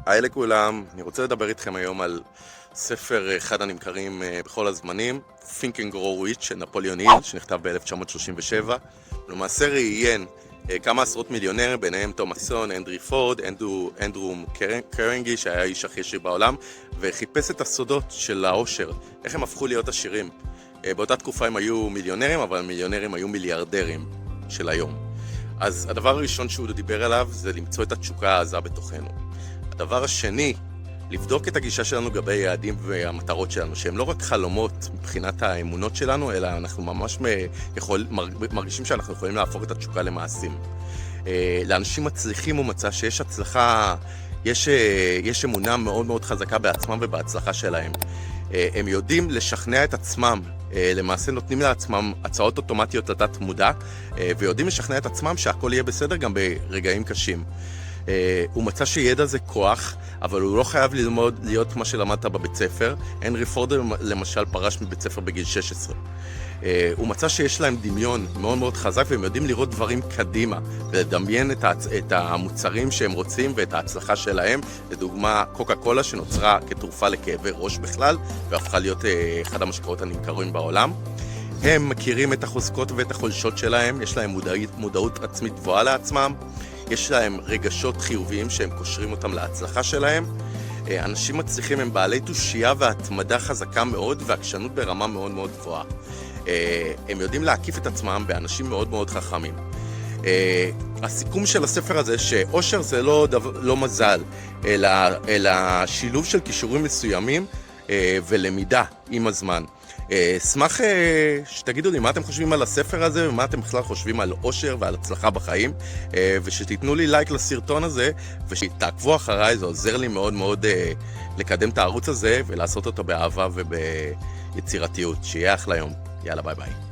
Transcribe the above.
היי לכולם, אני רוצה לדבר איתכם היום על ספר אחד הנמכרים בכל הזמנים, Think and Grow Rich של נפוליאון היל, שנכתב ב-1937. למעשה ראיין כמה עשרות מיליונרים, ביניהם תומאס אדיסון, הנרי פורד, אנדרו קרנגי, שהיה האיש הכי עשיר בעולם, וחיפש את הסודות של העושר, איך הם הפכו להיות עשירים. באותה תקופה הם היו מיליונרים, אבל מיליונרים היו מיליארדרים של היום. אז הדבר הראשון שהוא דיבר עליו זה למצוא את התשוקה העזה בתוכנו. הדבר השני, לבדוק את הגישה שלנו לגבי היעדים והמטרות שלנו, שהם לא רק חלומות מבחינת האמונות שלנו, אלא אנחנו ממש מרגישים שאנחנו יכולים להפוך את התשוקה למעשים. לאנשים מצליחים הוא מצא שיש הצלחה, יש אמונה מאוד מאוד חזקה בעצמם ובהצלחה שלהם. הם יודעים לשכנע את עצמם, למעשה נותנים לעצמם הצעות אוטומטיות לתת מודע, ויודעים לשכנע את עצמם שהכל יהיה בסדר גם ברגעים קשים. הוא מצא שידע זה כוח, אבל הוא לא חייב ללמוד להיות מה שלמדת בבית ספר. הנרי פורד למשל פרש מבית ספר בגיל 16. הוא מצא שיש להם דמיון מאוד מאוד חזק, והם יודעים לראות דברים קדימה, ולדמיין את המוצרים שהם רוצים ואת ההצלחה שלהם. לדוגמה, קוקה קולה שנוצרה כתרופה לכאבי ראש בכלל, והפכה להיות אחד המשקאות הנמכרים בעולם. הם מכירים את החוזקות ואת החולשות שלהם, יש להם מודעות עצמית גבוהה לעצמם, יש להם רגשות חיוביים שהם קושרים אותם להצלחה שלהם. אנשים מצליחים הם בעלי תושייה והתמדה חזקה מאוד ועקשנות ברמה מאוד מאוד גבוהה. הם יודעים להקיף את עצמם באנשים מאוד מאוד חכמים. הסיכום של הספר הזה שאושר זה לא מזל, אלא שילוב של כישורים מסוימים ולמידה עם הזמן. אשמח שתגידו לי מה אתם חושבים על הספר הזה ומה אתם בכלל חושבים על אושר ועל הצלחה בחיים, ושתיתנו לי לייק לסרטון הזה ושתעקבו אחריי. זה עוזר לי מאוד מאוד לקדם את הערוץ הזה ולעשות אותו באהבה וביצירתיות. שיהיה אחלה יום. יאללה, ביי ביי.